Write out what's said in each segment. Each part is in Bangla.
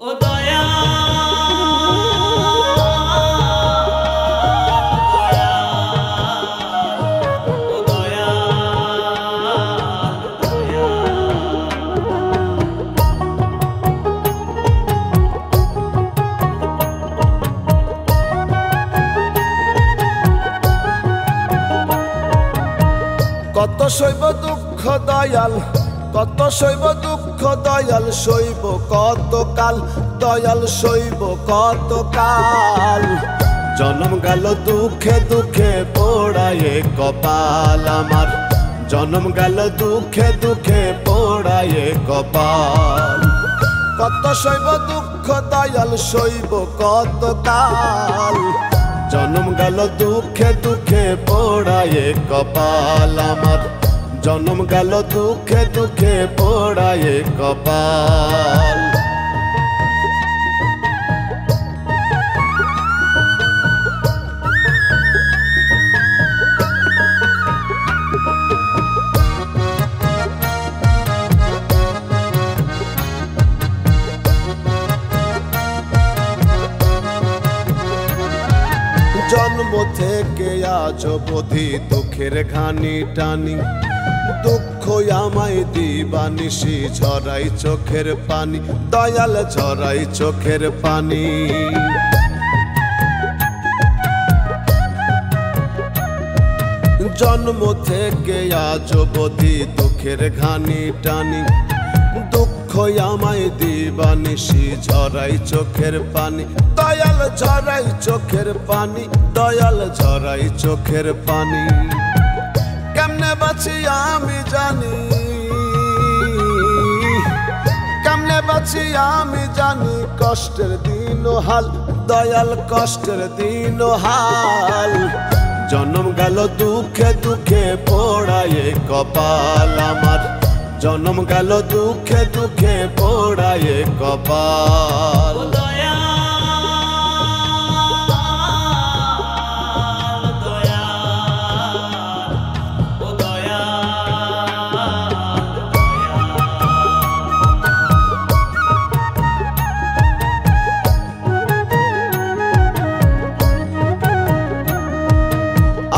ও দয়া কত সইব দুঃখ দয়াল, কত সইব দুঃখ দয়াল, সইব কত কাল দয়াল, সইব কত কাল। জনম গেল দুঃখে দুঃখে পোড়ায়ে কপাল আমার, জনম গেল দুঃখে দুঃখে পোড়ায়ে কপাল। কত সইব দুঃখ দয়াল, সইব কত কাল। জনম গেল দুঃখে দুঃখে পোড়ায়ে কপাল আমার, জনম গেল দুঃখে দুঃখে পোড়ায়ে কপাল। জন্ম থেকে আজ অবধি দুঃখের ঘানি টানি, দুঃখ আমায় দিবানিশি ঝরাই চোখের পানি, দয়াল ঝরাই চোখের পানি। জন্ম থেকে আজ অবধি দুঃখের ঘানি টানি, দুঃখ আমায় দিবানিশি ঝরাই চোখের পানি, দয়াল ঝরাই চোখের পানি, দয়াল ঝরাই চোখের পানি। কেমনে বাঁচি আমি জানি, কেমনে বাঁচি আমি জানি, কষ্টের দিন হাল দয়াল, কষ্টের দিন হাল। জনম গেল দুঃখে দুঃখে পোড়ায়ে কপাল আমার, জনম গেল দুঃখে দুঃখে পোড়ায়ে কপাল।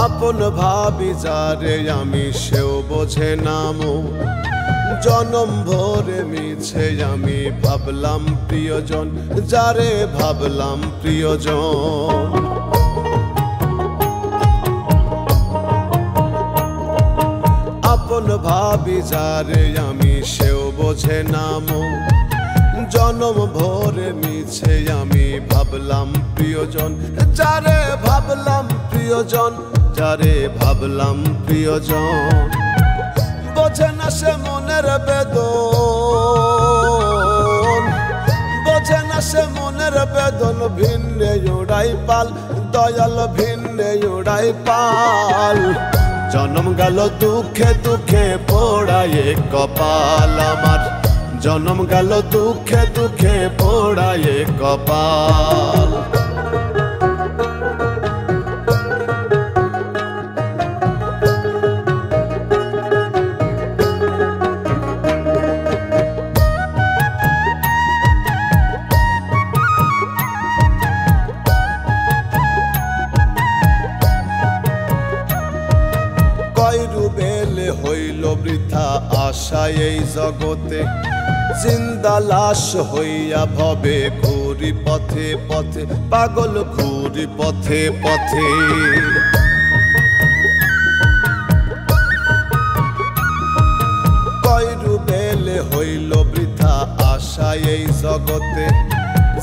আপন ভাবি যারে আমি সেও বোঝে নামো, জনম ভরে মিছে আমি ভাবলাম প্রিয়জন, যারে ভাবলাম প্রিয়জন। আপন ভাবি যারে আমি সেও বোঝে নামো, জনম ভরে মিছে আমি ভাবলাম প্রিয়জন, যারে ভাবলাম প্রিয়জন, যারে ভাবলাম প্রিয়জন। বোঝে না সে মনের বেদন, বোঝে না সে মনের বেদন, ভিন্নে উড়াই পাল দয়াল, ভিন্নে উড়াই পাল। জনম গেল দুঃখে দুঃখে পোড়ায়ে কপাল আমার, জনম গেল দুঃখে দুঃখে পোড়ায়ে কপাল। বেলে হইল বৃথা আশা এই জগতে, জিন্দা লাশ হইয়া ভবে ঘুরি পথে পথে, পাগল ঘুরি পথে পথে। কয়রু বেলে হইল বৃথা আশা এই জগতে,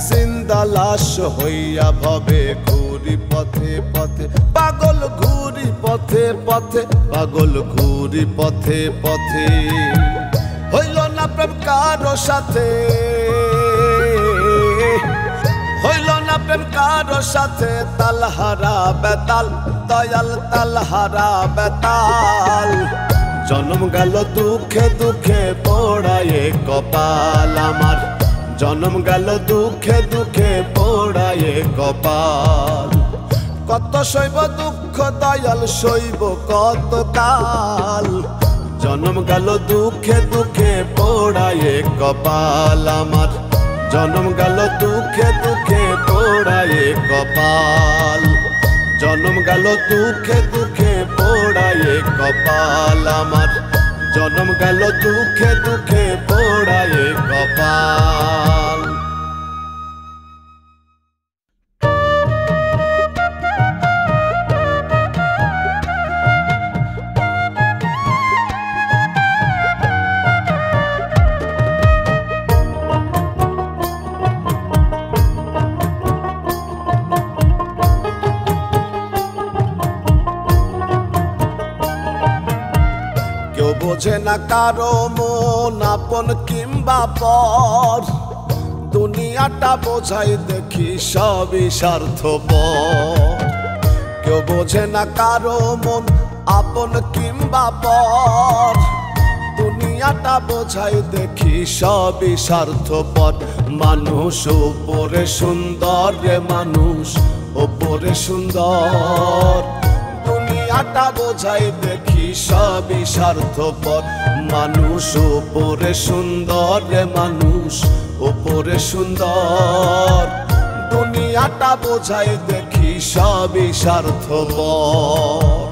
জিন্দা লাশ হইয়া ভবে ঘুরি পথে পথে, পাগল ঘুরি পথে পথে, পাগল ঘুরি পথে পথে। হইল না প্রেম কারো সাথে, হইল না প্রেম কারো সাথে, তালহারা বেতাল দয়াল, তালহারা বেতাল। জনম গেল দুঃখে দুঃখে পোড়ায়ে কপাল আমার, জনম গেল দুঃখে দুঃখে পোড়ায়ে কপাল। কত সইব দুঃখ দয়াল, সইব কত কাল। জনম গেল দুঃখে দুঃখে পোড়ায়ে কপাল আমার, জনম গেল দুঃখে দুঃখে পোড়ায়ে কপাল, জনম গেল দুঃখে দুঃখে পোড়ায়ে কপাল আমার, জনম গেল দুঃখে দুঃখে পোড়ায়ে কপাল। বোঝে না কারো মন আপন কিংবা পর, দুনিয়াটা বোঝাই দেখি সবই স্বার্থপর। কেউ বোঝে না কারো মন আপন কিংবা পর, দুনিয়াটা বোঝাই দেখি সবই স্বার্থপর। মানুষ ওপরে সুন্দর রে মানুষ ওপরে সুন্দর, দুনিয়াটা বোঝাই দেখি সবই স্বার্থপর। মানুষ ওপরে সুন্দর রে মানুষ ওপরে সুন্দর, দুনিয়াটা বোঝাই দেখি সবই স্বার্থপর।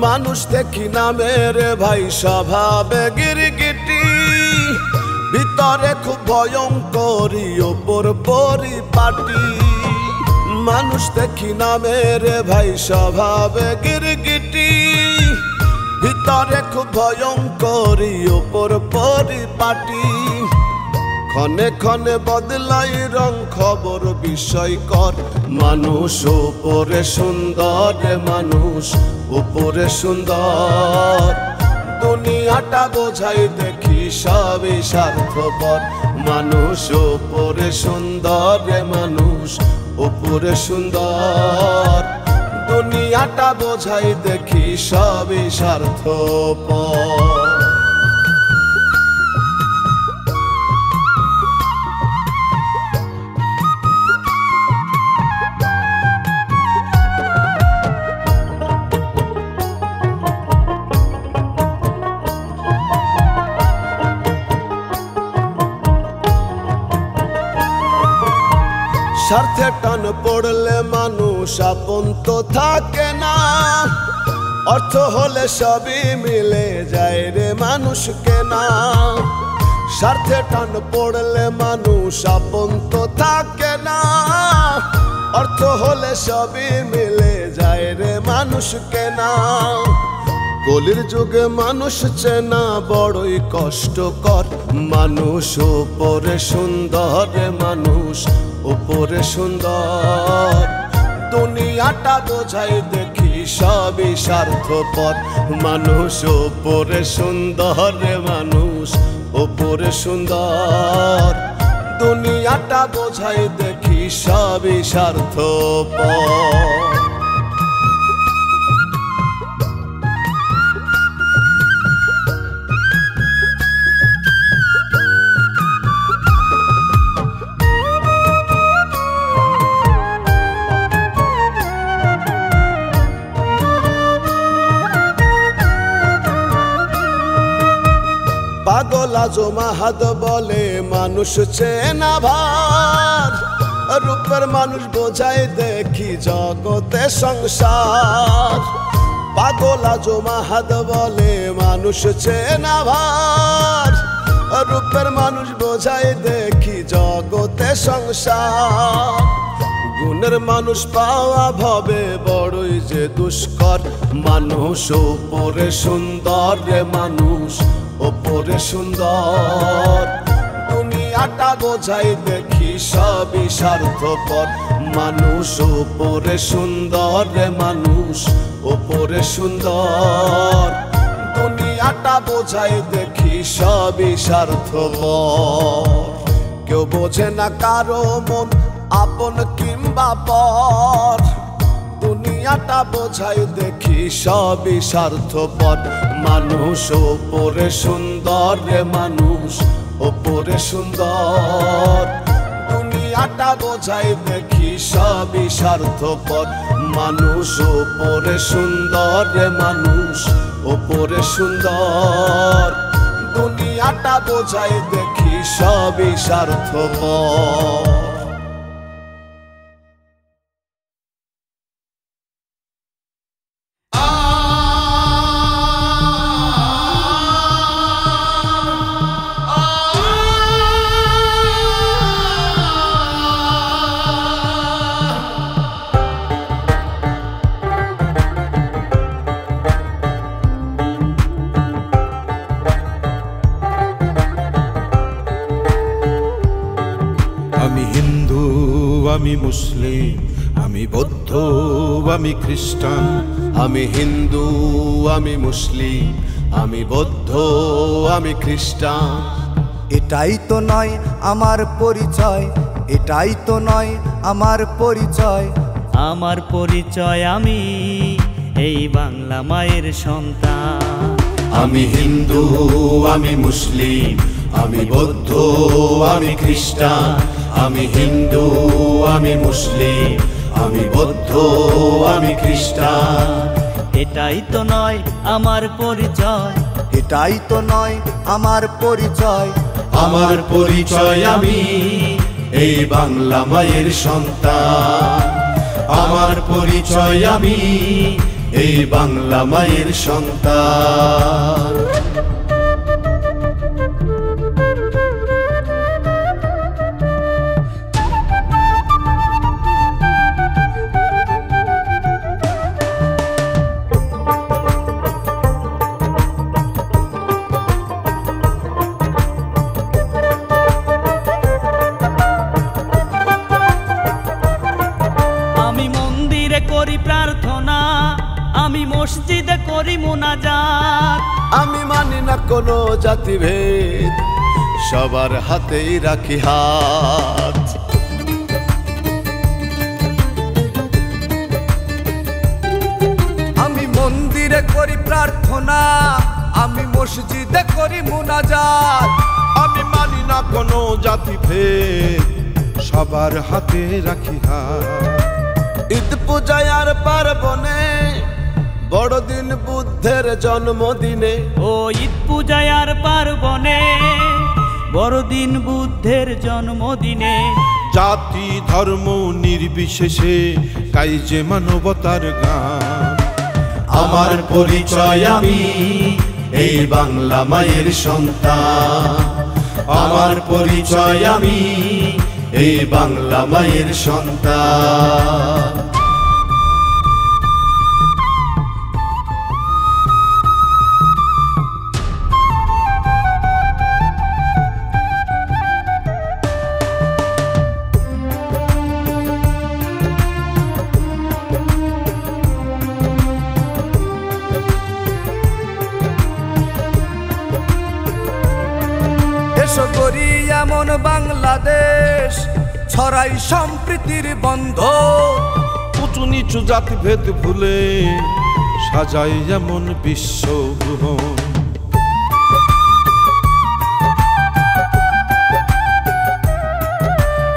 মানুষ দেখি না মেরে ভাই স্বভাবে গিরগিটি, ভিতরে খুব ভয়ঙ্করী ওপর পরিপাটি। মানুষ দেখি না মেরে ভাই স্বভাবে গিরগিটি, ভিতরে খুব ভয়ঙ্করী ওপর পরিপাটি। ক্ষণে ক্ষণে বদলাই রং খবর বিষয়কর, মানুষ ওপরে সুন্দর মানুষ ওপরে সুন্দর, দুনিয়াটা বোঝাই দেখি সবই স্বার্থপর। মানুষ ওপরে সুন্দর মানুষ ওপরে সুন্দর, দুনিয়াটা বোঝাই দেখি সবই স্বার্থপর। স্বার্থে টান পড়লে মানুষ আপন তো থাকে না, অর্থ হলে সবই মিলে যায় রে মানুষকে না। স্বার্থে টান পড়লে মানুষ আপন তো থাকে না, অর্থ হলে সবই মিলে যায় রে মানুষকে না। কলির যুগে মানুষ চেনা বড়ই কষ্টকর, মানুষ ওপরে সুন্দর মানুষ ওপরে সুন্দর, দুনিয়াটা বোঝাই দেখি সবই স্বার্থপর। মানুষ ওপরে সুন্দর মানুষ ওপরে সুন্দর, দুনিয়াটা বোঝাই দেখি সবই স্বার্থপর। পাগল আজমা হাত বলে মানুষ চেনা ভার, রূপের মানুষ বোঝাই দেখি জগতে সংসার। পাগল আজমা হাত বলে মানুষ চেনা ভার, রূপের মানুষ বোঝাই দেখি জগতে সংসার। গুণের মানুষ পাওয়া ভবে বড়ই যে দুষ্কর, মানুষ ওপরে সুন্দর রে মানুষ ওপরে সুন্দর, দুনিয়াটা বোঝাই দেখি সবই স্বার্থপর। মানুষ ওপরে সুন্দর রে মানুষ ওপরে সুন্দর, দুনিয়াটা বোঝাই দেখি সবই স্বার্থপর। কেউ বোঝে না কারো মন আপন কিংবা পর, দুনিয়া দুনিয়াটা বোঝাই দেখি সবই স্বার্থপর। মানুষ ওপরে সুন্দর রে, মানুষ ওপরে সুন্দর। দুনিয়াটা বোঝাই দেখি সবই স্বার্থপর। মানুষ ওপরে সুন্দর রে, মানুষ ওপরে সুন্দর। দুনিয়াটা বোঝাই দেখি সবই স্বার্থপর। আমি হিন্দু, আমি মুসলিম, আমি বৌদ্ধ, আমি খ্রিস্টান। আমি হিন্দু, আমি মুসলিম, আমি বৌদ্ধ, আমি খ্রিস্টান। এটাই তো নয় আমার পরিচয়, এটাই তো নয় আমার পরিচয়। আমার পরিচয় আমি এই বাংলা মায়ের সন্তান। আমি হিন্দু, আমি মুসলিম, আমি বৌদ্ধ, আমি খ্রিস্টান। আমি হিন্দু, আমি মুসলিম, আমি বৌদ্ধ, আমি খ্রিস্টান। এটাই তো নয় আমার পরিচয়, এটাই তো নয় আমার পরিচয়। আমার পরিচয় আমি এই বাংলা মায়ের সন্তান। আমার পরিচয় আমি এই বাংলা মায়ের সন্তান। করি প্রার্থনা, আমি মসজিদে করি মুনাজাত। আমি মানি না কোনো জাতিভেদ, সবার হাতেই রাখি হাত। আমি মন্দিরে করি প্রার্থনা, আমি মসজিদে করি মুনাজাত। আমি মানি না কোনো জাতিভেদ, সবার হাতে রাখি হাত। ঈদ পূজায় আর পার্বণে, বড়দিন বুদ্ধের জন্মদিনে। ও ঈদ পূজায় আর পার্বণে, বড়দিন বুদ্ধের জন্মদিনে। জাতি ধর্ম নির্বিশেষে গাই যে মানবতার গান। আমার পরিচয় আমি এই বাংলা মায়ের সন্তান। আমার পরিচয় আমি এই বাংলা মায়ের সন্তান। এসো করি এমন বাংলাদেশ, ছড়াই সম্প্রীতির বন্ধ। উঁচু নিচু জাতিভেদ ভুলে সাজাই এমন বিশ্বভুবন।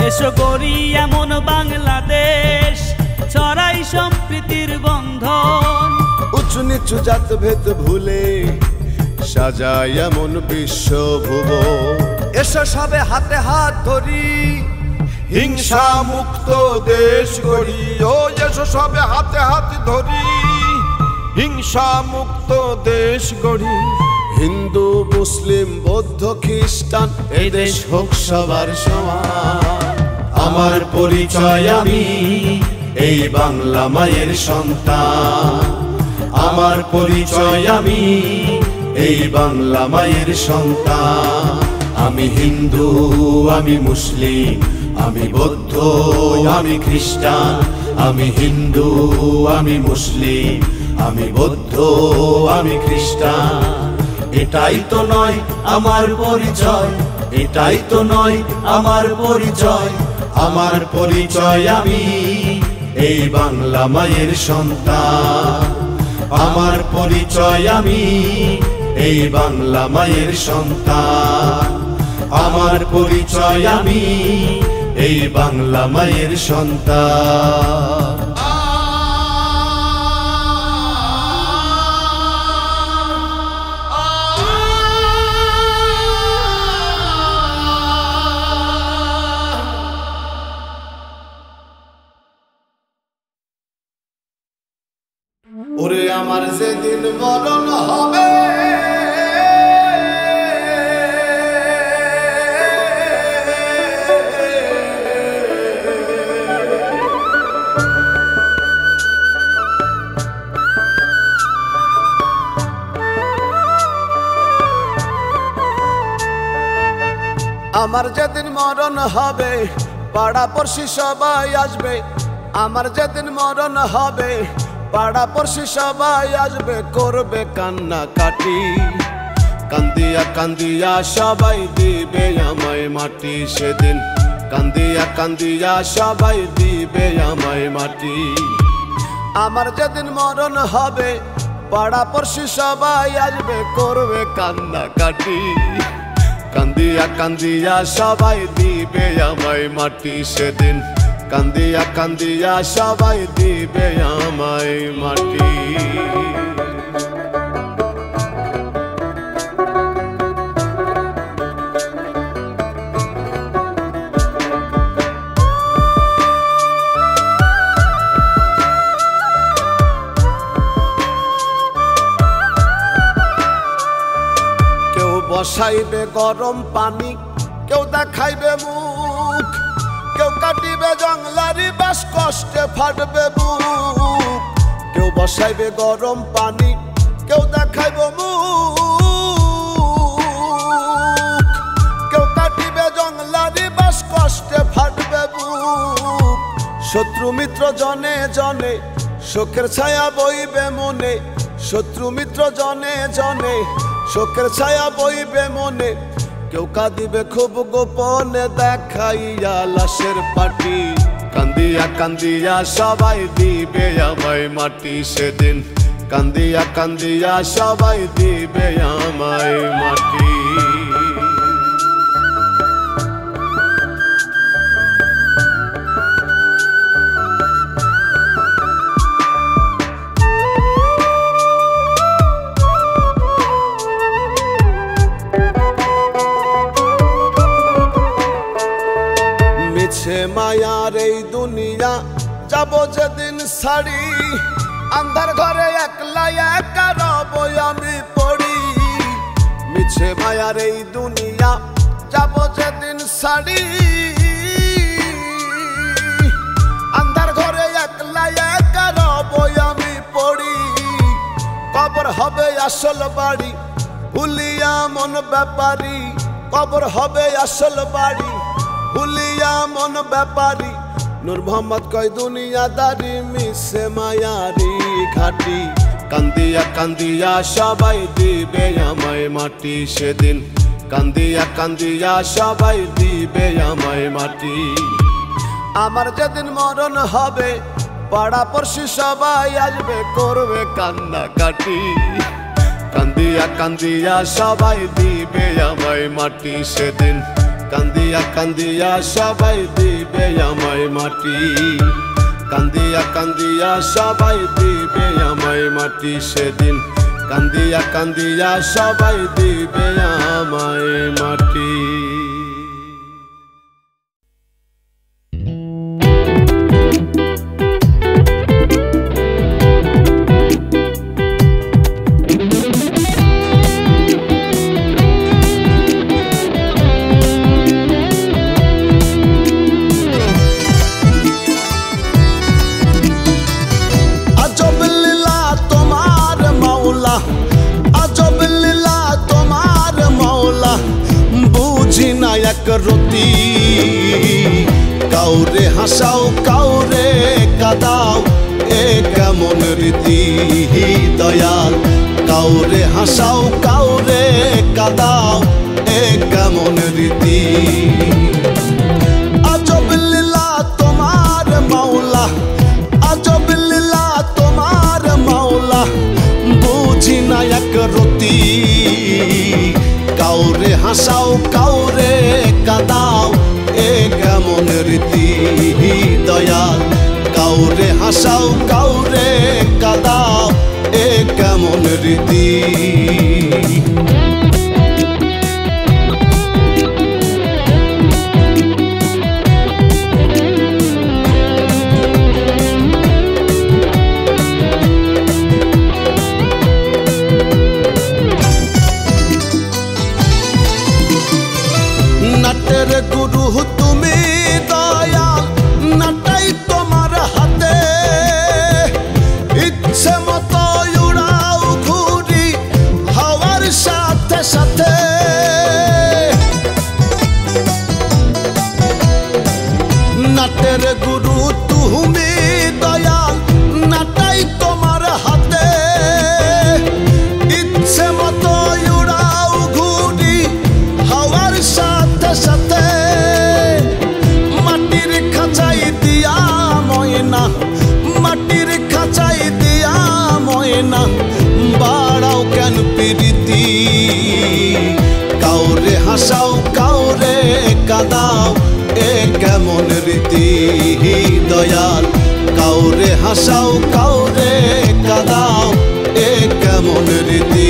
এসো করি এমন বাংলাদেশ, ছড়াই সম্প্রীতির বন্ধন। উঁচু নিচু জাতভেদ ভুলে সাজাই এমন বিশ্বভুবন। এসো সবে হাতে হাত ধরি, হিংসা মুক্ত দেশ গড়ি। ও এসো সবে হাতে হাত ধরি, হিংসা মুক্ত দেশ গড়ি। হিন্দু মুসলিম বৌদ্ধ খ্রিস্টান, এই দেশ হোক সবার সমান। আমার পরিচয় আমি এই বাংলা মায়ের সন্তান। আমার পরিচয় আমি এই বাংলা মায়ের সন্তান। আমি হিন্দু, আমি মুসলিম, আমি বৌদ্ধ, আমি খ্রিস্টান। আমি হিন্দু, আমি মুসলিম, আমি বৌদ্ধ, আমি খ্রিস্টান। এটাই তো নয় আমার পরিচয়, এটাই তো নয় আমার পরিচয়। আমার পরিচয় আমি এই বাংলা মায়ের সন্তান। আমার পরিচয় আমি এই বাংলা মায়ের সন্তান। আমার পরিচয় আমি এই বাংলা মায়ের সন্তান। ওরে আমার যেদিন মরণ হবে আমার যেদিন মরণ হবে পাড়া পড়শি সবাই আসবে। আমার যেদিন মরণ হবে পাড়া পড়শি সবাই আসবে, করবে কান্না কাটি। কান্দিয়া কান্দিয়া সবাই দিবে আমায় মাটি সেদিন। কান্দিয়া কান্দিয়া সবাই দিবে আমায় মাটি। আমার যেদিন মরণ হবে পাড়া পড়শি সবাই আসবে, করবে কান্না কাটি। কান্দিয়া কান্দিয়া সবাই দিবে আমায় মাটি সেদিন। কান্দিয়া কান্দিয়া সবাই দিবে আমায় মাটি। কেউ বসাইবে গরম পানি, কেউ দেখাইবে মুখ, কেউ কাটিবে জংলারি বাস কষ্টে ফাটবে বুক। কেউ বসাইবে গরম পানি, কেউ দেখাইবে মুখ, কেউ কাটিবে জংলারি বাস কষ্টে ফাটবে বুক। শত্রু মিত্র জনে জনে শোকের ছায়া বইবে মনে। শত্রু মিত্র জনে জনে শোকের ছায়া বইবে মনে। কেউ কাঁদিবে খুব গোপনে দেখাইয়া লাশের পাটি। কান্দিয়া কান্দিয়া সবাই দিবে আমায় মাটি সেদিন। কান্দিয়া কান্দিয়া সবাই দিবে আমায় মাটি। মিছে মায়ার এই দুনিয়া যাব যেদিন ছাড়ি। আন্ধার ঘরে একলা একা রব আমি পড়ি। মিছে মায়ার এই দুনিয়া যাব যেদিন ছাড়ি। আন্ধার ঘরে একলা একা রব আমি পড়ি। কবর হবে আসল বাড়ি ভুলিয়া মন ব্যাপারী। কবর হবে আসল বাড়ি ভুলিয়া মন ব্যাপারী। নূর মোহাম্মদ কয় দুনিয়াদারি মিছে মায়ারি ঘাটি। কান্দিয়া কান্দিয়া সবাই দিবে আমায় মাটি সেদিন। কান্দিয়া কান্দিয়া সবাই দিবে আমায় মাটি। আমার যেদিন মরণ হবে পাড়া পড়শি সবাই আসবে, করবে কান্না কাটি। কান্দিয়া কান্দিয়া সবাই দিবে আমায় মাটি সেদিন। কান্দিয়া কান্দিয়া সবাই দিবে আমায় মাটি। কান্দিয়া কান্দিয়া সবাই দিবে আমায় মাটি সেদিন। কান্দিয়া কান্দিয়া সবাই দিবে আমায় মাটি। রতি কাউরে হাসাও কাউরে কাদাও, এ কেমন রীতি দয়াল। কাউরে হাসাও কাউরে কাদাও, এ কেমন রীতি। আজব লীলা তোমার মাওলা, না এক রতি কাউরে হাসাও কাউরে কাদাও এ কেমন রীতি দয়াল কাউরে হাসাও কাউরে কাদাও এ কেমন রীতি নাটের গুরু তুমি দয়াল নাটাই তোমার হাতে ইচ্ছে মতো উড়াও ঘুরি হাওয়ার সাথে সাথে নাটের গুরু তুমি দয়াল নাটাই তোমার হাতে ইচ্ছে মতো উড়াও ঘুরি হাওয়ার সাথে সাথে মাটির খাঁচাই দিয়া ময়না মাটির খাঁচাই দিয়া ময়না বাড়াও কেন প্রীতি কাউরে হাসাও কাউরে কাদাও এ কেমন রীতি দয়াল কাউরে হাসাও কাউরে কাদাও এ কেমন রীতি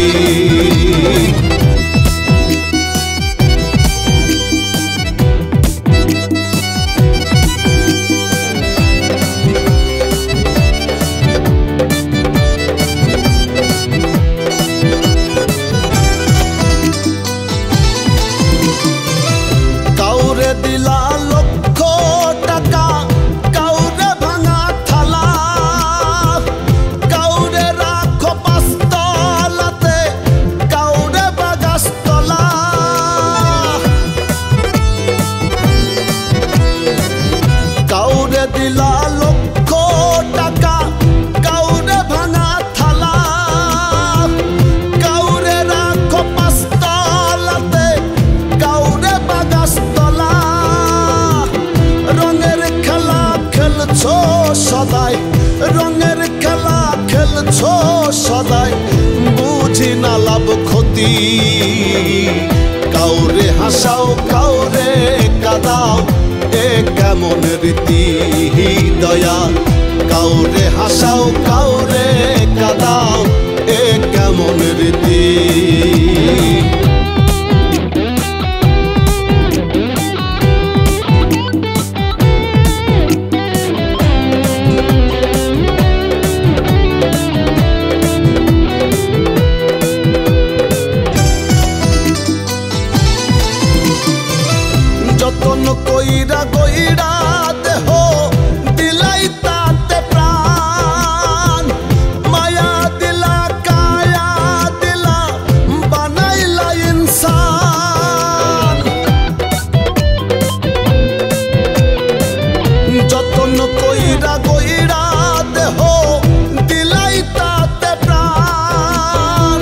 কাউরে দিলা লক্ষ টাকা কাউরে ভাঙা থালা কাউরে রাখো পাঁচতলাতে কাউরে বাগাসতলা কাউরে দিলা লক্ষ টাকা কাউরে ভাঙা থালা কাউরে রাখো পাঁচতলাতে কাউরে বাগাসতলা রঙের খেলা খেলছো সদাই রঙের খেলা খেলছো সদাই বুঝি না লাভ ক্ষতি কাউরে হাসাও কাউরে কাদাও এ কেমন রীতি দয়াল কাউরে হাসাও কাউরে কাদাও এ কেমন রীতি যতন কইরা কইরা দেহ দিলাই তাতে প্রাণ মায়া দিলা কায়া দিলা বানাইলা ইনসান যতন কইরা কইরা দেহ দিলাই তাতে প্রাণ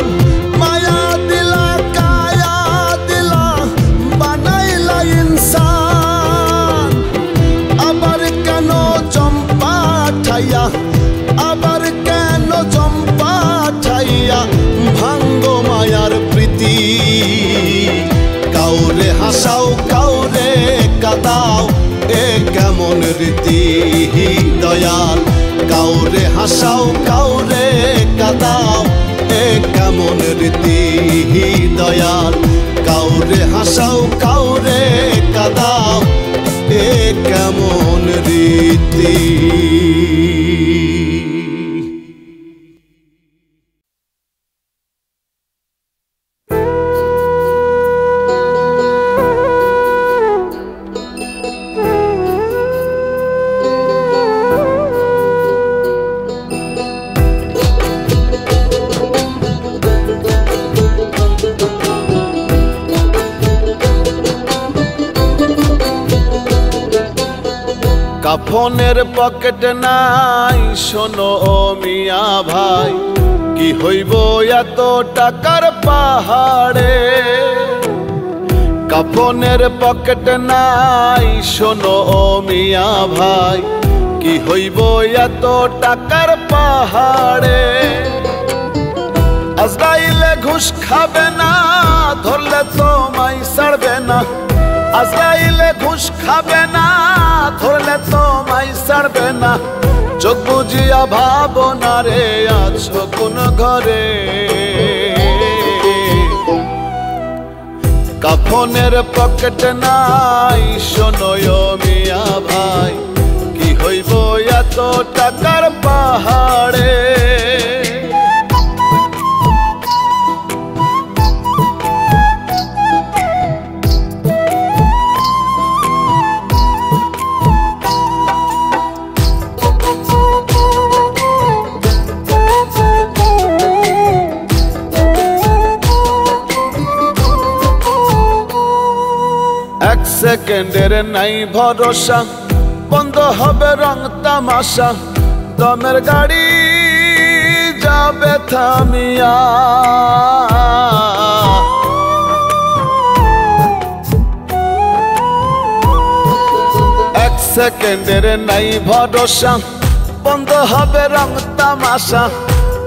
মায়া দিলা কায়া দিলা বানাইলা ইনসান আবার কেন চম্পা ঠাইয়া আবার কেন চম্পা ঠাইয়া ভাঙ্গো মায়ার প্রীতি কাউরে হাসাও কাউরে কাদাও এ কেমন রীতি দয়াল কাউরে হাসাও কাউরে কাদাও এ কেমন রীতি দয়াল কাউরে হাসাও কাউরে কাদাও এ কেমন রীতি কাফনের পকেট নাই শোনো ও মিয়া ভাই কি হইব এত টাকার পাহাড়ে কাফনের পকেট নাই শোনো ও মিয়া ভাই কি হইব এত টাকার পাহাড়ে আজরাইলে ঘুষ খাবে না, ধরলে তোমায় ছাড়বে না। আজরাইলে ঘুষ খাবে না, ধরলে তোমায় ছাড়বে না। চোখ বুজিয়া ভাবনা রে আছো কোন ঘরে। কাফনের পকেট নাই শোনো মিয়া ভাই, কি হইব এত টাকার পাহাড়ে। এক সেকেন্ডের নাই ভরসা, বন্ধ হবে রং তামাশা। দমের গাড়ি যাবে থামিয়া, এক সেকেন্ডের নাই ভরসা, বন্ধ হবে রং তামাশা।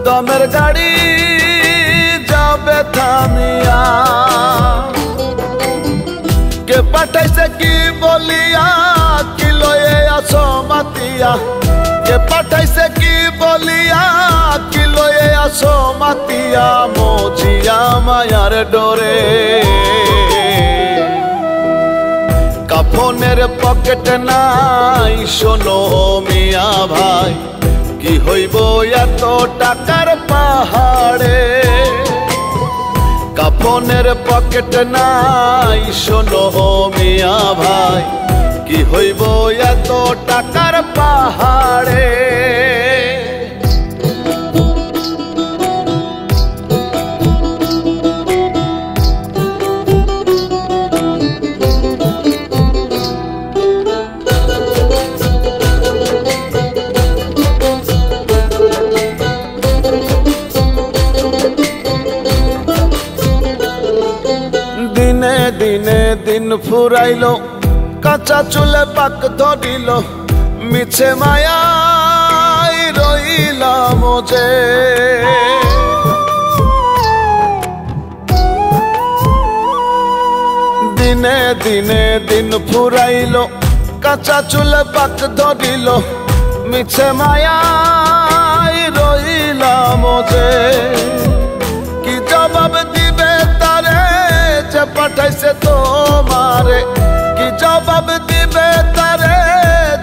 দমের গাড়ি যাবে থামিয়া। কে পাঠাইছে কি বলিয়া, কি লয়ে আছো মাতিয়া। কে পাঠাইছে কি বলিয়া, কি লয়ে আছো মাতিয়া। মজিয়া মায়ার ডোরে। কাফনের পকেট নাই শোনো মিয়া ভাই, কি হইব এত টাকার পাহাড়ে। কাফনের পকেট নাই শোনো মিয়া ভাই, কি হইব এত টাকার পাহাড়ে। দিনে দিনে দিন ফুরাইলো, কাঁচা চুলে পাক ধরিল। মিছে মায়াই রইলাম যে, দিনে দিনে দিন ফুরাইলো, কাঁচা চুলে পাক ধরিল। মিছে মায়াই রইলাম যে, কি জবাব দিবে তারে যে পাঠাইছে তোমারে। কি জবাব দিবে তারে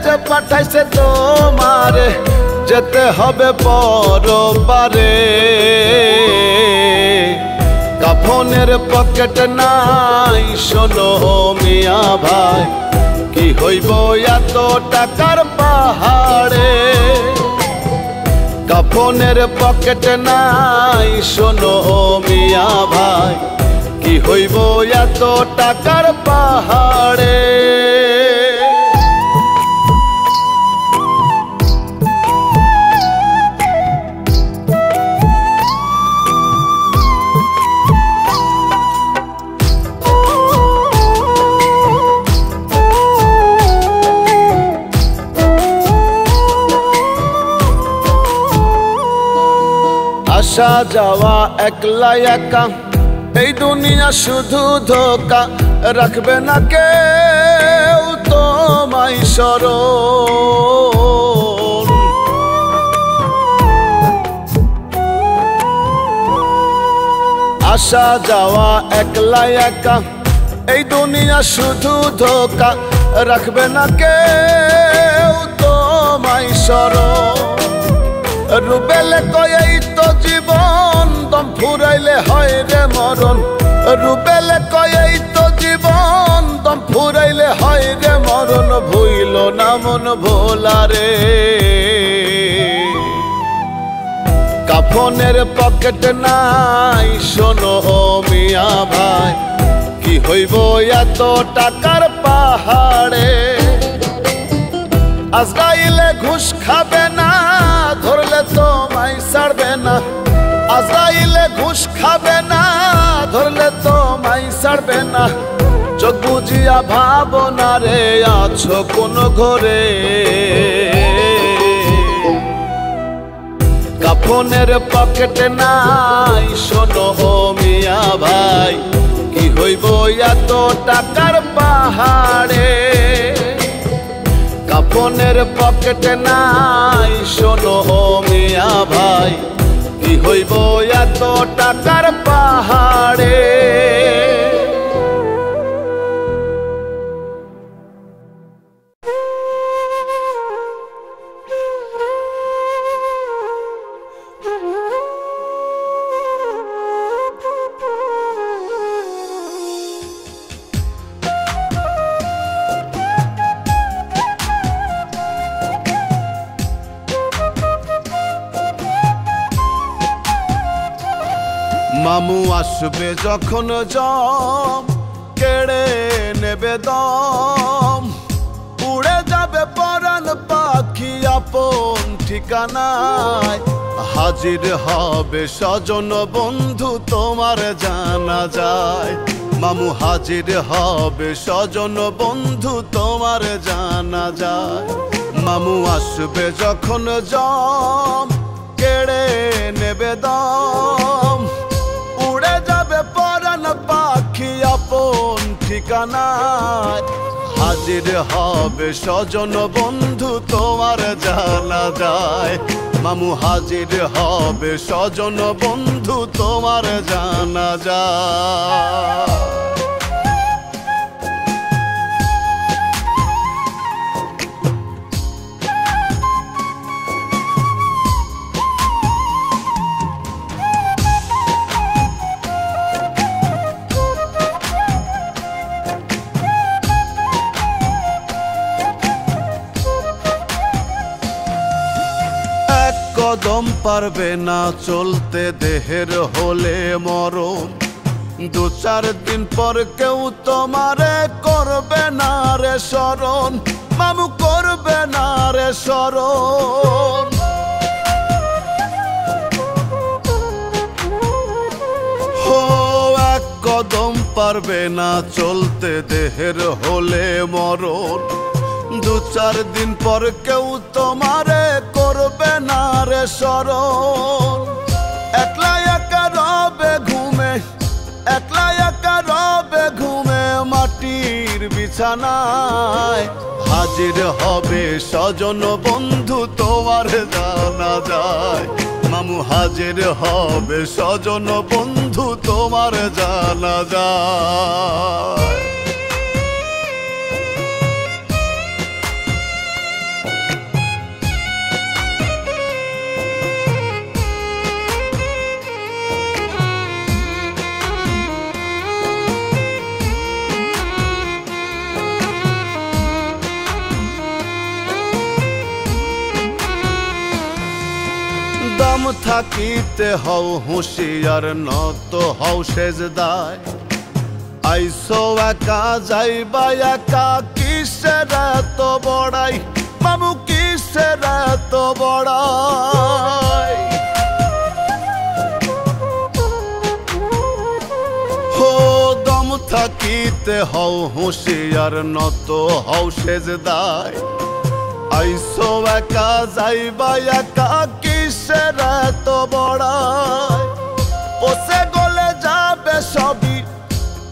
যে পাঠাইছে তোমারে। যেতে হবে পরবারে। কাফনের পকেট নাই শোনো মিয়া ভাই, কি হইব এত টাকার পাহাড়ে। কাফনের পকেট নাই শোনো মিয়া ভাই, কি হইব এত টাকার পাহাড়ে। আসা যাওয়া একলা একা, এই দুনিয়া শুধু ধোকা। রাখবে না কেউ তোমায় স্মরণ। আসা যাওয়া একলা একা, এই দুনিয়া শুধু ধোকা। রাখবে না কেউ তোমায় স্মরণ। রুবেলে কয় এই তো জীবন, দম ফুরাইলে হয় রে মরণ। রুবেলে কয় এই তো জীবন, দম ফুরাইলে হয় রে মরণ। ভুইল না মন ভোলারে। কাফনের পকেট নাই শোনো মিয়া ভাই, কি হইব এত টাকার পাহাড়ে। আজরাইলে ঘুষ খাবে না, ধরলে তোমায় ছাড়বে না। আজরাইলে ঘুষ খাবে না, ধরলে তোমায় ছাড়বে না। চোখ বুজিয়া ভাবনা রে আছো কোন ঘরে। কাফনের পকেটে নাই শোনো ও মিয়া ভাই কি হইব এত টাকার পাহাড়ে কাফনের পকেটে নাই শোনো ও মিয়া ভাই কি হইব এত টাকার পাহাড়ে মামু আসবে যখন জম কেড়ে নেবে দম উড়ে যাবে পরাণ পাখি আপন ঠিকানায় হাজির হবে স্বজন বন্ধু তোমার জানা যায় মামু হাজির হবে স্বজন বন্ধু তোমার জানা যায় মামু আসবে যখন জম কেড়ে নেবে দম উড়ে যাবে পরাণ পাখি আপন ঠিকানায় হাজির হবে স্বজন বন্ধু তোমার জানা যায় মামু হাজির হবে স্বজন বন্ধু তোমার জানা যায় কদম পারবে না চলতে দেহের হলে মরণ দু চার দিন পর কেউ তোমারে করবে না রে শরণ মামু করবে না রে শরণ হো এক কদম পারবে না চলতে দেহের হলে মরণ দু চার দিন পর কেউ তোমারে করবে না রে শরণ একলা একা রবে ঘুমে একলা একা রবে ঘুমে মাটির বিছানায় হাজির হবে স্বজন বন্ধু তোমার জানা যায় মামু হাজির হবে স্বজন বন্ধু তোমার জানা যায় দম থাকিতে হও হুঁশিয়ার নত হও সেজদায় আইসো একা যাইবা একা কিসের এত বড়াই মামু কিসের এত বড়াই হো দম থাকিতে হও হুঁশিয়ার নত হও সেজদায় আইসো একা যাইবা একা কিসের এত বড়াই পচে গলে যাবে সবই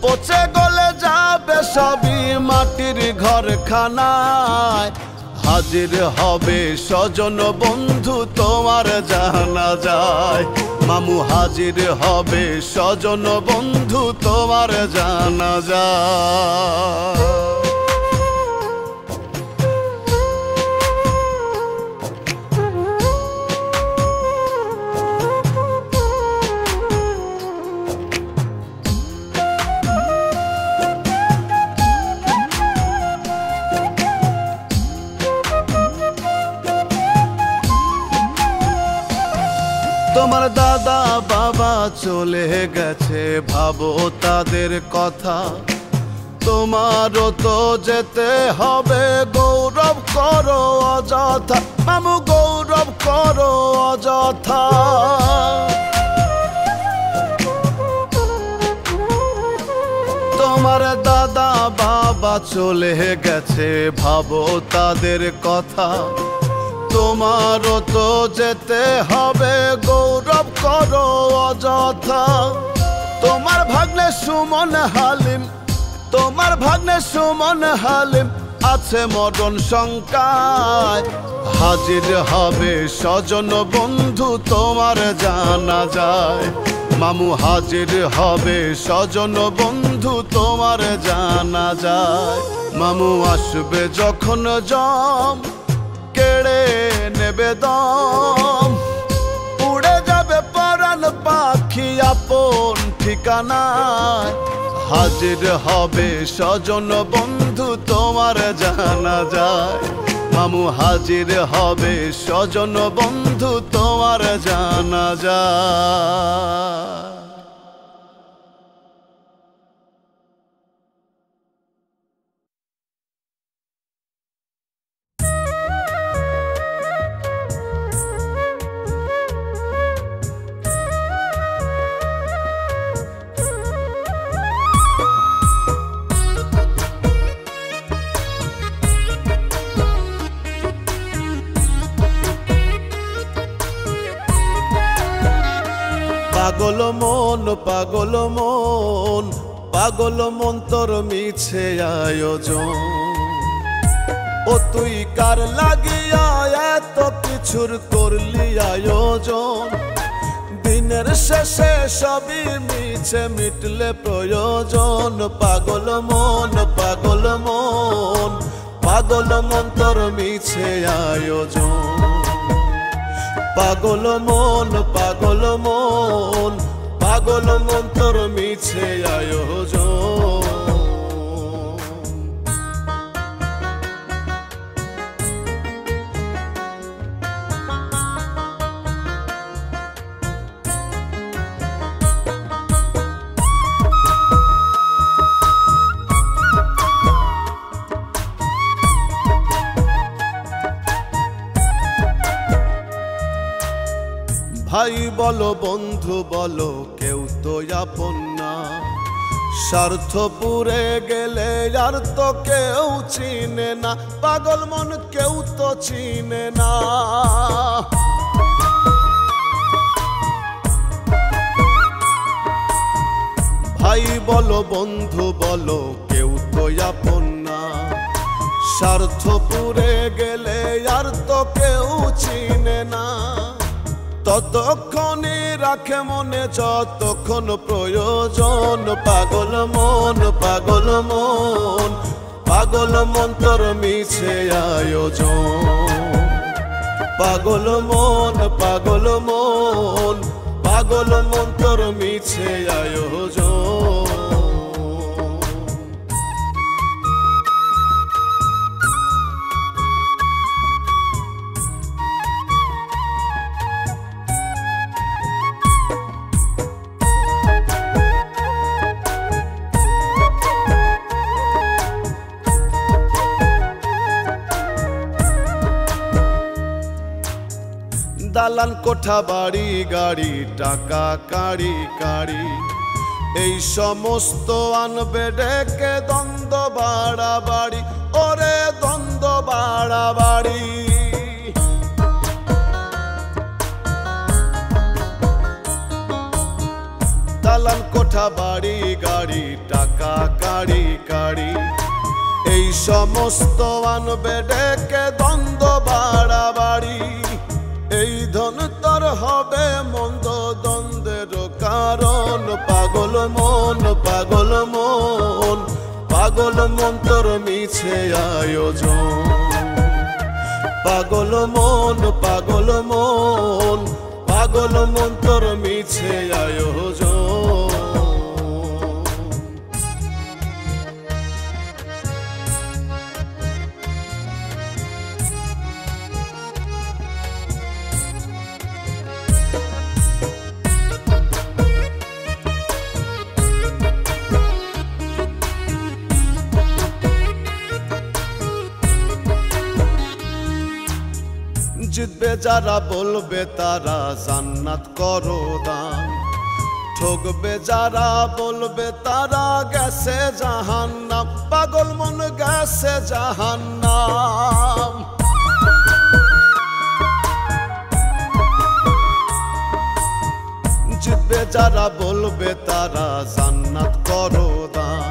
পচে গলে যাবে সবই মাটির ঘরখানায় হাজির হবে স্বজন বন্ধু তোমার জানা যায় মামু হাজির হবে স্বজন বন্ধু তোমার জানা যায় তোমার দাদা বাবা চলে গেছে ভাবো তাদের কথা তোমারও তো যেতে হবে গৌরব করো অযথা মামু গৌরব করো অযথা তোমার দাদা বাবা চলে গেছে ভাবো তাদের কথা তোমারও তো যেতে হবে, গৌরব করো অযথা। তোমার ভাগ্নে সুমন হালিম, তোমার ভাগ্নে সুমন হালিম আছে মরণ শঙ্কায়। হাজির হবে স্বজন বন্ধু তোমার জানা যায়। মামু হাজির হবে স্বজন বন্ধু তোমার জানা যায়। মামু আসবে যখন জম কেড়ে নেবে দম, উড়ে যাবে পরাণ পাখি আপন ঠিকানায়। হাজির হবে স্বজন বন্ধু তোমার জানা যায়। মামু হাজির হবে স্বজন বন্ধু তোমার জানা যায়। পাগল মন পাগল মন, পাগল মন তোর মিছে আয়োজন। ও তুই কার লাগিয়া এত কিছুর করলি আয়োজন। দিনের শেষে সবই মিছে মিটলে প্রয়োজন। পাগল মন পাগল মন, পাগল মন তোর মিছে আয়োজন। পাগল মন পাগল মন, পাগল মন তোর মিছে আয়োজন। ভাই বলো বন্ধু বলো কেউ তো আপন না। স্বার্থ পুরে গেলে আর তো কেউ চিনে না। পাগল মন কেউ তো চিনে না। ভাই বলো বন্ধু বলো কেউ তো আপন না। স্বার্থ পুরে গেলে আর তো কেউ চিনে না। ততক্ষণই রাখে মনে যতক্ষণ প্রয়োজন। পাগল মন পাগল মন, পাগল মন তোর মিছে আয়োজন। পাগল মন পাগল মন, পাগল মন তোর মিছে আয়োজন। দালান কোঠা বাড়ি গাড়ি টাকা কাড়ি কাড়ি, এই সমস্ত আনবে ডেকে দ্বন্দ্ব বাড়াবাড়ি। ওরে দ্বন্দ্ব বাড়াবাড়ি। দালান কোঠা বাড়ি গাড়ি টাকা কাড়ি কাড়ি, এই সমস্ত আনবে ডেকে দ্বন্দ্ব বাড়াবাড়ি। এই ধন তোর হবে মন্দ দ্বন্দ্বের কারণ। পাগল মন পাগল মন, পাগল মন তোর মিছে আয়োজন। পাগল মন পাগল মন, পাগল মন তোর মিছে আয়োজন। জিতবে যারা বলবে তারা জান্নাত করো দান। ঠকবে যারা বলবে তারা গেছে জাহান্নাম। পাগল মন গেছে জাহান্নাম। যারা বলবে তারা জান্নাত করো দান,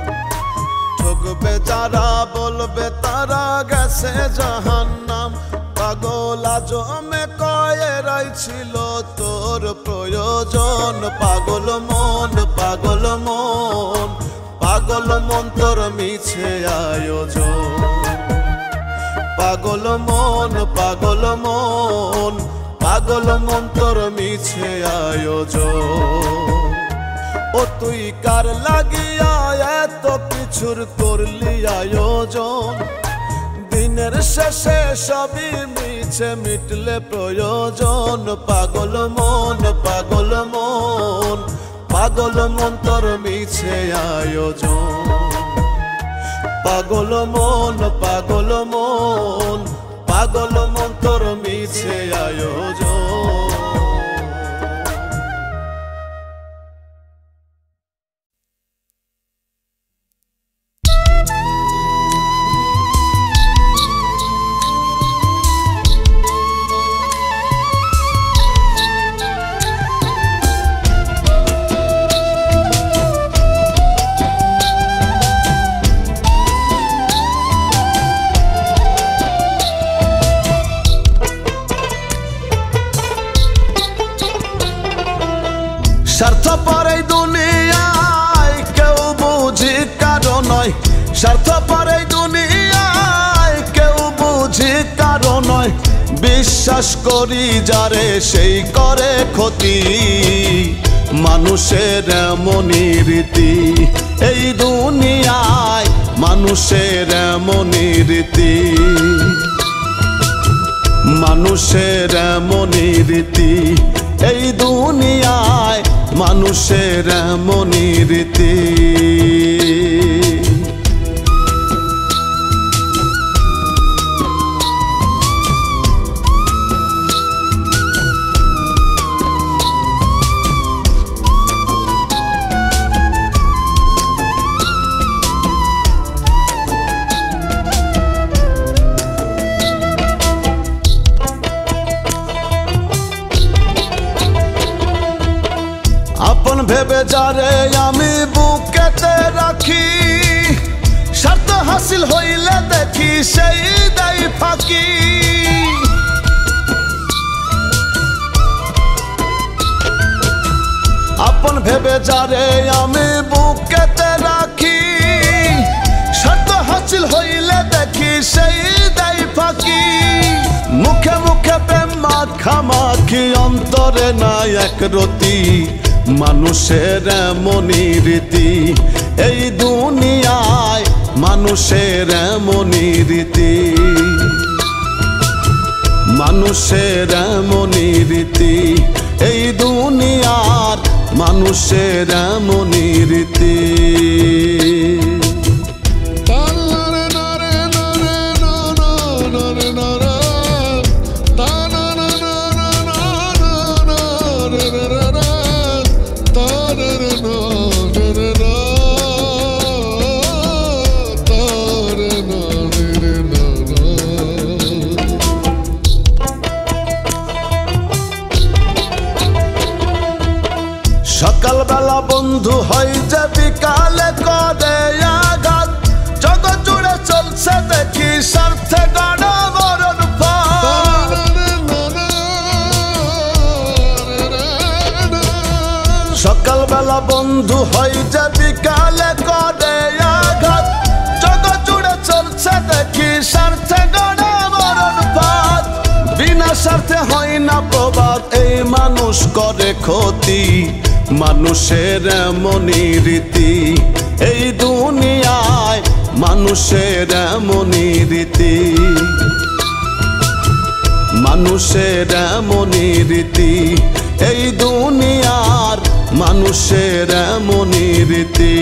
ঠকবে যারা বলবে তারা গেছে জাহান্নাম। পাগল আজমে কয় এরাই ছিল তোর প্রয়োজন। পাগল মন পাগল মন পাগল মন তোর মিছে আয়োজন। পাগল মন পাগল মন পাগল মন তোর মিছে আয়োজন। ও তুই কার লাগিয়া এত কিছুর করলি আয়োজন? দিনের শেষে সবই মিছে মিটলে প্রয়োজন। পাগল মন পাগল মন পাগল মন তোর মিছে আয়োজন। পাগল মন পাগল মন পাগল মন তোর মিছে আয়োজন। স্বার্থপর এই দুনিয়ায় কেউ বুঝি কারো নয়, স্বার্থপর এই দুনিয়ায় কেউ বুঝি কারো নয়। বিশ্বাস করি যারে সেই করে ক্ষতি, মানুষের এমনই রীতি। এই দুনিয়ায় মানুষের এমনই রীতি, মানুষের এমনই রীতি। এই দুনিয়ায় মানুষের এমনই রীতি। আপন ভেবে যারে আমি বুকেতে রাখি, স্বার্থ হাসিল হইলে দেখি সেই দেয় ফাঁকি। আপন ভেবে যারে আমি বুকেতে রাখি, স্বার্থ হাসিল হইলে দেখি সেই দেয় ফাঁকি। মুখে মুখে প্রেম মাখামাখি অন্তরে নাই এক রতি, মানুষের এমনই রীতি। এই দুনিয়ায় মানুষের এমনই রীতি, মানুষের এমনই রীতি। এই দুনিয়ার মানুষের এমনই রীতি। সকালবেলা বন্ধু হয় যে বিকালে করে আঘাত, জগৎ জুড়ে চলছে দেখি স্বার্থে গড়া মরণ পথ। সকালবেলা বন্ধু হয় যে বিকালে করে আঘাত, জগৎ জুড়ে চলছে দেখি স্বার্থে গড়া মরণ পথ। বিনা স্বার্থে হয় না প্রবাদ, এই মানুষ করে ক্ষতি, মানুষের এমনই রীতি। এই দুনিয়ায় মানুষের এমনই রীতি, মানুষের এমনই রীতি। এই দুনিয়ার মানুষের এমনই রীতি।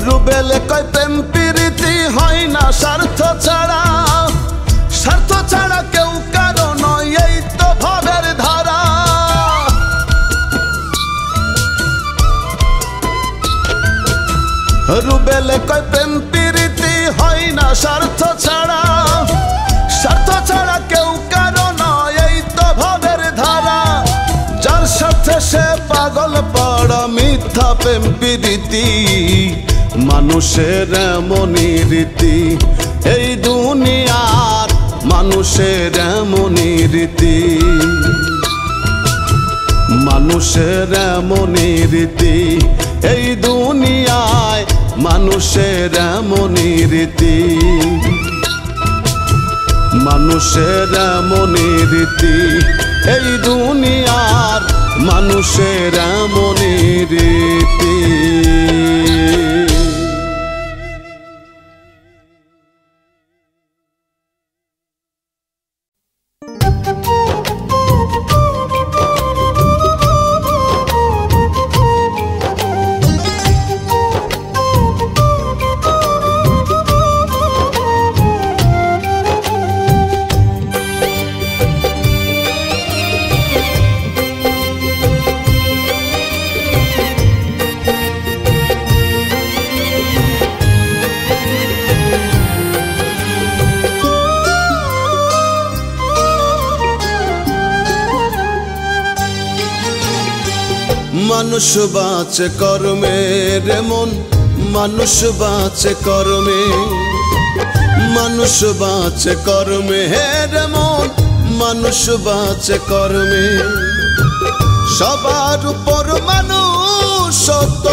রূপ রুবেলে কয় প্রেম প্রীতি হয় না স্বার্থ ছাড়া, স্বার্থ ছাড়া কেউ কারো নয়, এই তো ভাবের ধারা। রুবেলে কয় প্রেম প্রীতি হয় না স্বার্থ ছাড়া, স্বার্থ ছাড়া কেউ কারো নয়, এই তো ভাবের ধারা। যার সাথে সে পাগল পড়া মিথ্যা প্রেম প্রীতি, মানুষের এমনই রীতি, এই দুনিয়ার মানুষের এমনই রীতি, মানুষের এমনই রীতি, এই দুনিয়ায় মানুষের এমনই রীতি, মানুষের এমনই রীতি, এই দুনিয়ার মানুষের এমনই রীতি। মানুষ বাঁচে কর্মে রে মন, মানুষ বাঁচে কর্মে, মানুষ বাঁচে কর্মে রে মন, মানুষ বাঁচে কর্মে। সবার উপর মানুষ সত্য,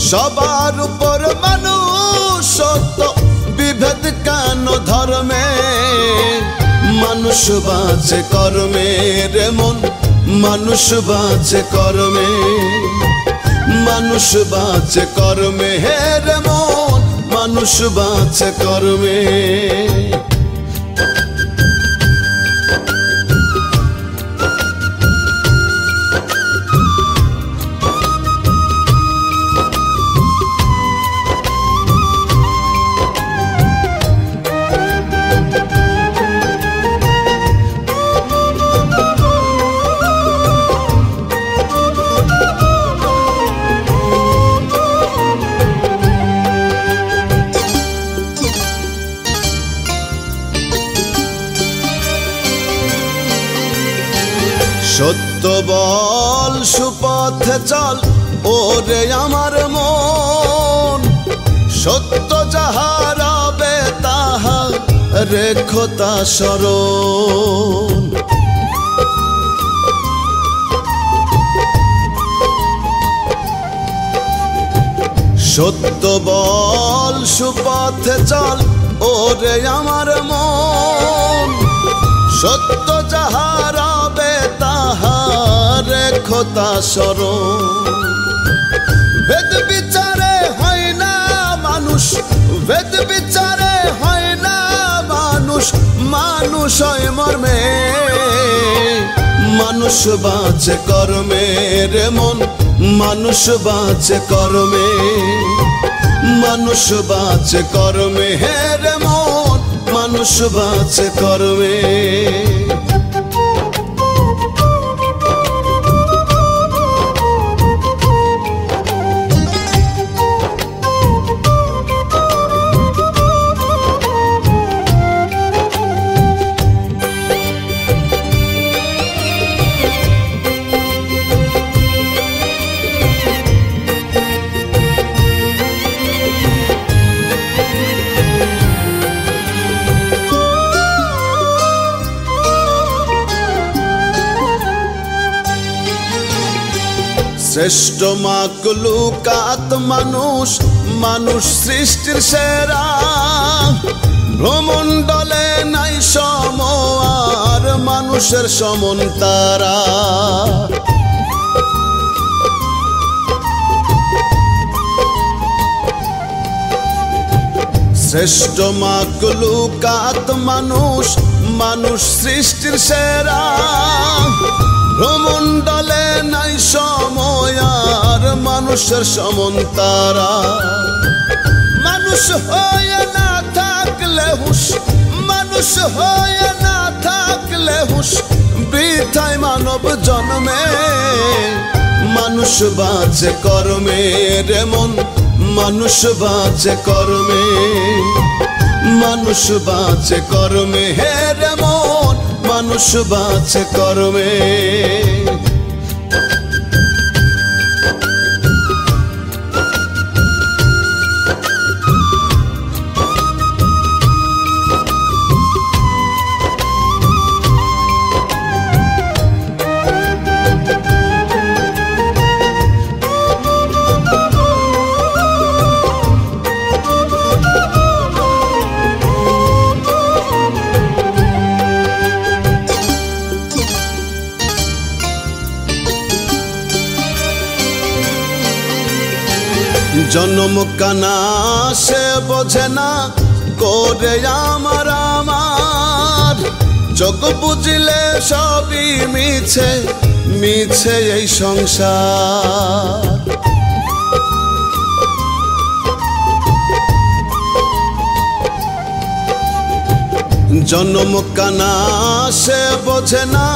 সবার উপর মানুষ সত্য, বিভেদ কেন ধর্মে? মানুষ বাঁচে কর্মে রে মন, মানুষ বাঁচে কর্মে, মানুষ বাঁচে কর্মে রে মন, মানুষ বাঁচে কর্মে। সত্য বল সুপথে চল ওরে আমার মন, সত্য যাহা রবে তাহা রেখো তা স্মরণ। সত্য বল সুপথে চল ওরে আমার মন, সত্য যাহা রবে তাহা রেখো তা স্মরণ। বেদ বিচারে হয় না মানুষ, বেদ বিচারে হয় না মানুষ, মানুষ হয় মর্মে। মানুষ বাঁচে কর্মে রে মন, মানুষ বাঁচে কর্মে, মানুষ বাঁচে কর্মে রে মন, মানুষ বাঁচে কর্মে। শ্রেষ্ঠ মাকলুকাত মানুষ, মানুষ সৃষ্টির সেরা, ভ্রমণ্ডলে নাই সম আর মানুষের সমন তারা। শ্রেষ্ঠ মাকলুকাত মানুষ, মানুষ সৃষ্টির সেরা, ভ্রমণ্ডলে নাই সময় আর মানুষের সমন তারা। মানুষ হয়ে না থাকলে হুঁশ, মানুষ হয়ে না থাকলে হুঁশ, বৃথায় মানব জন্মে। মানুষ বাঁচে কর্মে রে মন, মানুষ বাঁচে কর্মে, মানুষ বাঁচে কর্মে হে রে মন, মানুষ বাঁচে কর্মে। জনম কানা সে বোঝে না করে আমার আমার, যোগ বুঝলে সবই মিছে, মিছে এই সংসার। জনম কানা সে বোঝে না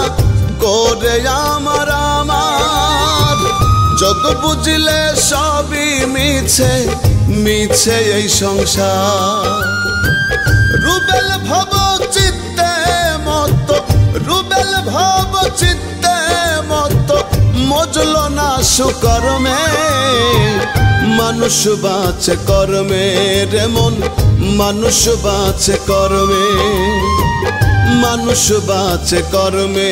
করে আমার আমার, যোগ বুঝলে সবই মিছে, মিছে এই সংসার। রুবেল ভব চিত্তে মত, রুবেল ভব চিত্তে মত, মজল না সুকর্মে। মানুষ বাঁচে কর্মে রে মন, মানুষ বাঁচে কর্মে, মানুষ বাঁচে কর্মে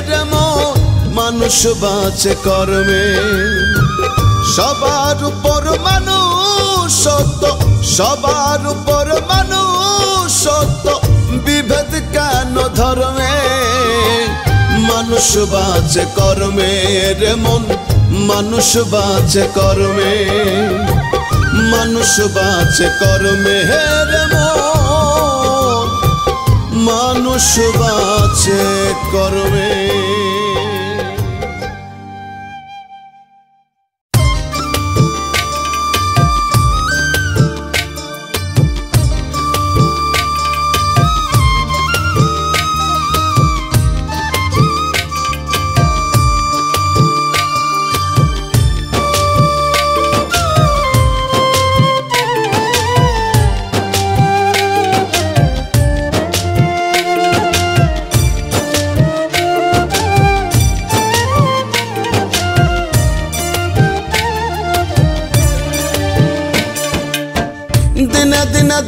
রে মন, মানুষ বাঁচে কর্মে। সবার উপর মানুষ সত্য, সবার উপর মানুষ সত্য, বিভেদ কেন ধর্মে। মানুষ বাঁচে কর্মে রে মন, মানুষ বাঁচে কর্মে, মানুষ বাঁচে কর্মে রে মন, মানুষ বাঁচে কর্মে।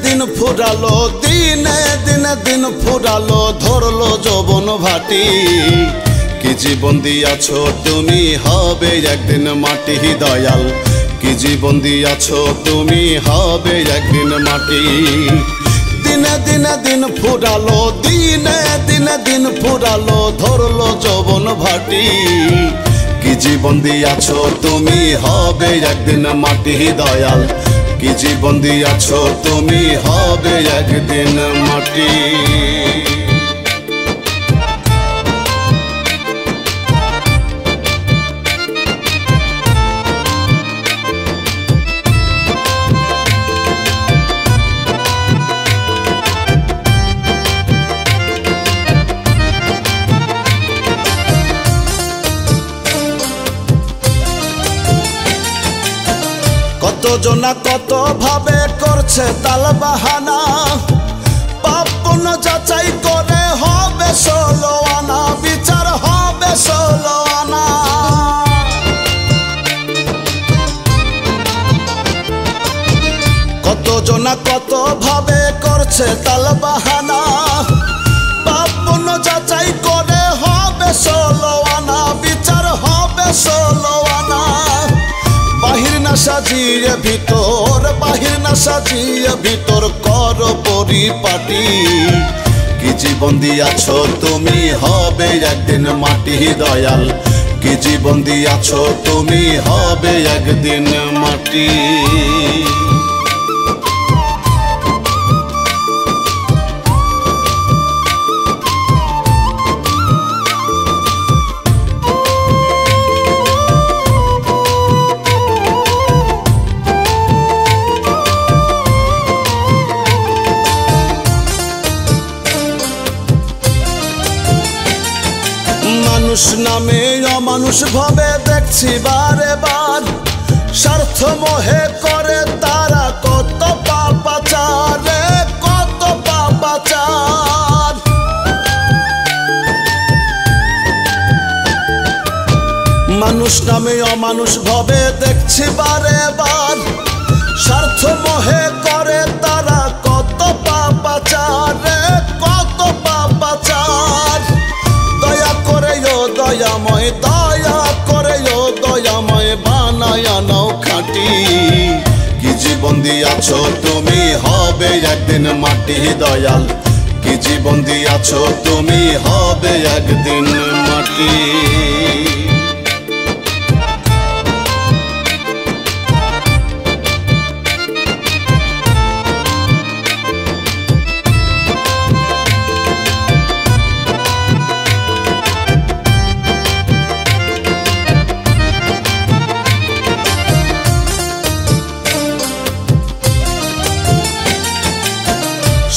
দিন ফুরালো, দিনে দিনে দিন ফুরালো, ধরলো যৌবন ভাটি। কি জীবন দিয়াছো তুমি, হবে একদিন মাটি দয়াল। কি জীবন দিয়াছো তুমি, হবে একদিন মাটি। দিনে দিনে দিন ফুরালো, দিনে দিনে দিন ফুরালো, ধরলো যৌবন ভাটি। কি জীবন দিয়াছো তুমি, হবে একদিন মাটি দয়াল। কি জীবন দিয়াছো তুমি, হবে একদিন মাটি। কতজনা কত ভাবে করছে তাল বাহানা, পাপ পুণ্য যাচাই করে হবে 16 আনা, বিচার হবে 16 আনা। কতজনা কত ভাবে করছে তাল বাহানা, পাপ পুণ্য যাচাই করে হবে 16 আনা, বিচার হবে 16 আনা। বাহির না সাজিয়ে ভিতর, বাহির না সাজিয়ে ভিতর, কর পরিপাটি। কি জীবন দিয়াছো তুমি, হবে একদিন মাটি দয়াল। কি জীবন দিয়াছো তুমি, হবে একদিন মাটি। মানুষ নামে অমানুষ ভাবে দেখছি বারে বার, স্বার্থ মোহে করে তারা কত পাপাচার রে, কত পাপাচার। মানুষ নামে অমানুষ ভাবে দেখছি বারে বার, স্বার্থ মোহে করে তারা কত পাপাচার রে, কত পাপাচার। দয়া করে ও দয়াময়, দয়া করে ও দয়াময়, বানায় নাও খাঁটি। কি জীবন দিয়াছ তুমি, হবে একদিন মাটি দয়াল। কি জীবন দিয়াছ তুমি, হবে একদিন মাটি।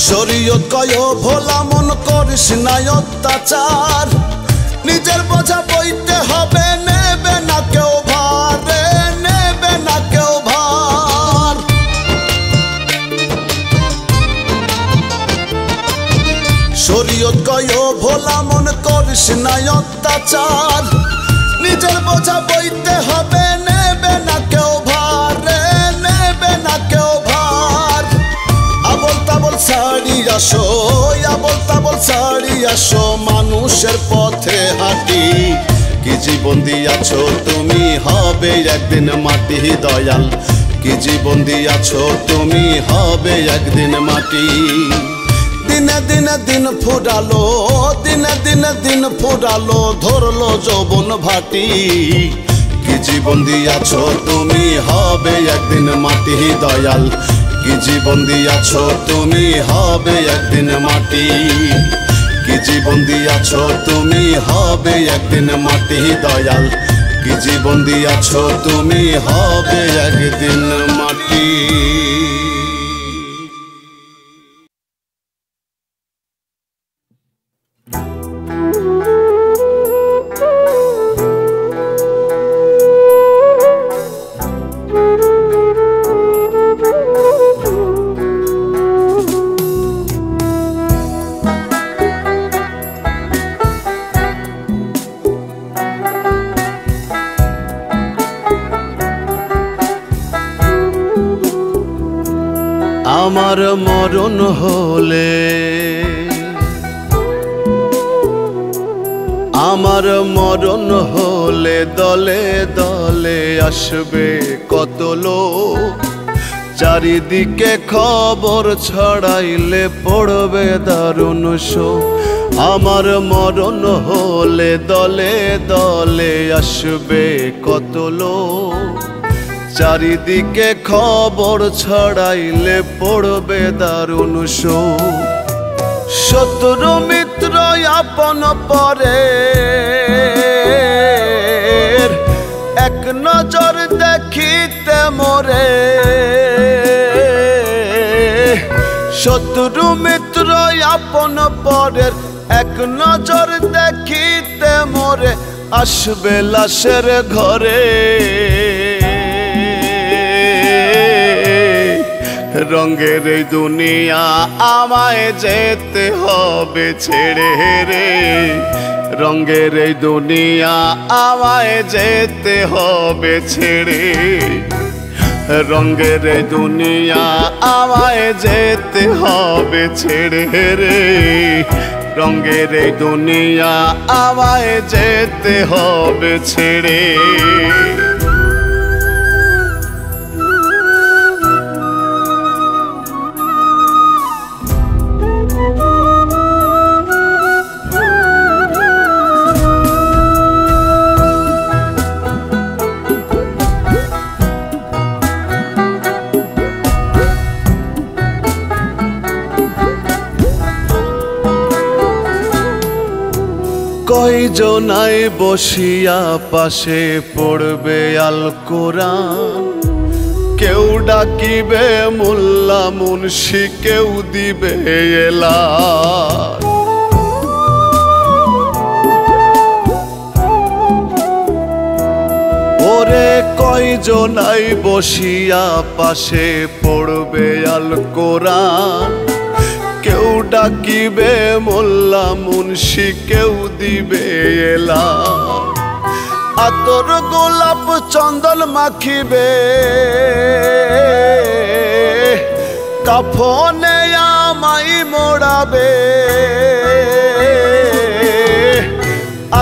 শরীয়ত কয় ভোলা মন করিস না অত্যাচার, নিজের বোঝা বইতে হবে, নেবে না কেউ ভার রে, নেবে না কেউ ভার। শরীয়ত কয় ভোলা মন করিস না অত্যাচার, নিজের বোঝা বইতে হবে, নেবে না কেউ ভার রে, নেবে না কেউ ভার। আবল তাবল ছাড়ি আসো, আবল তাবল ছাড়ি আসো, মানুষের পথে হাঁটি। কি জীবন দিয়াছ তুমি, হবে একদিন মাটি দয়াল। কি জীবন দিয়াছ তুমি, হবে একদিন মাটি। দিনে দিনে দিন ফুরালো, দিনে দিনে দিন ফুরালো, ধরলো যৌবন ভাটি। কি জীবন দিয়াছ তুমি, হবে একদিন মাটি দয়াল। কি জীবন দিয়াছ তুমি, হবে একদিন মাটি। কি জীবন দিয়াছ তুমি, হবে একদিন মাটি দয়াল। কি জীবন দিয়াছ তুমি, হবে একদিন মাটি। আমার মরণ হলে, আমার মরণ হলে দলে দলে আসবে কত লোক। চারিদিকে খবর ছড়াইলে পড়বে দারুণ শোক। আমার মরণ হলে দলে দলে আসবে কত লোক। চারিদিকে খবর ছড়াইলে পড়বে দারুণ শোক। শত্রু মিত্র আপন পরে এক নজর দেখিতে মোরে। শত্রু মিত্র আপন পরের এক নজর দেখিতে মোরে। আসবে লাশের ঘরে, রঙের এই দুনিয়া আমায় যেতে হবে ছেড়ে রে। রঙের এই দুনিয়া আমায় যেতে হবে ছেড়ে। রঙের এই দুনিয়া আমায় যেতে হবে ছেড়ে রে। রঙের এই দুনিয়া আমায় যেতে হবে ছেড়ে। কয়জনাই বসিয়া পাশে পড়বে আল কোরআন। কেউ ডাকিবে মোল্লা মুন্সি, কেউ দিবে এলান। ওরে কয়জনাই বসিয়া পাশে পড়বে আল কোরআন, কেউ ডাকিবে মোল্লা মুন্সি, কেউ দিবে এলান। আতর গোলাপ চন্দন মাখিবে, কাফনে আমায় মোড়াবে।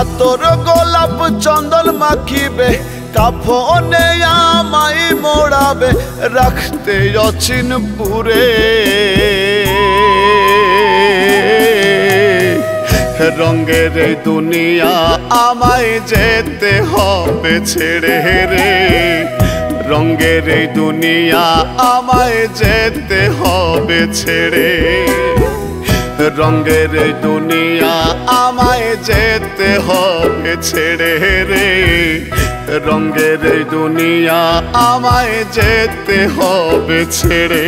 আতর গোলাপ চন্দন মাখিবে, কাফনে আমায় মোড়াবে, রাখতে অচিনপুরে। রঙের এই দুনিয়া আমায় যেতে হবে ছেড়ে রে, রঙের এই দুনিয়া আমায় যেতে হবে ছেড়ে। রঙের এই দুনিয়া আমায় যেতে হবে ছেড়ে রে, রঙের এই দুনিয়া আমায় যেতে হবে ছেড়ে।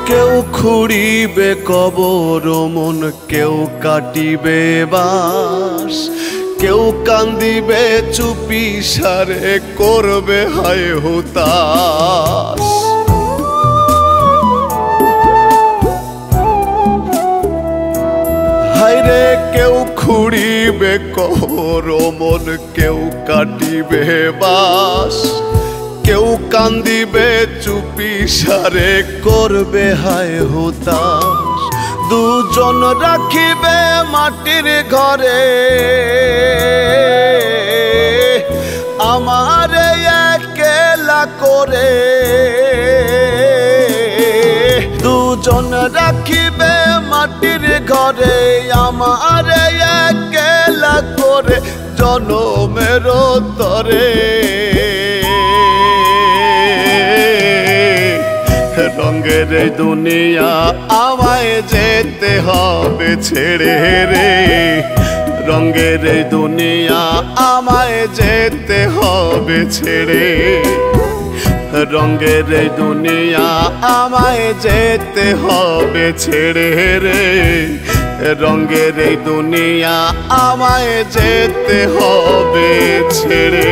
কেউ খুঁড়িবে কবর মন, কেউ কাটিবে বাস, কেউ কান্দিবে চুপি সারে, করবে হায় হুতাশ। হায়রে কেউ খুঁড়িবে কবর মন, কেউ কাটিবে বাস, কেউ কান্দিবে চুপি সারে, করবে হায় হুতাশ। দুজন রাখিবে মাটির ঘরে, আমারে একলা করে। দুজন রাখিবে মাটির ঘরে, আমারে একলা করে, জনমের তরে। রঙের এই দুনিয়া আমায় যেতে হবে ছেড়ে রে, রঙের এই দুনিয়া আমায় যেতে হবে ছেড়ে। রঙের এই দুনিয়া আমায় যেতে হবে ছেড়ে রে, রঙের এই দুনিয়া আমায় যেতে হবে ছেড়ে।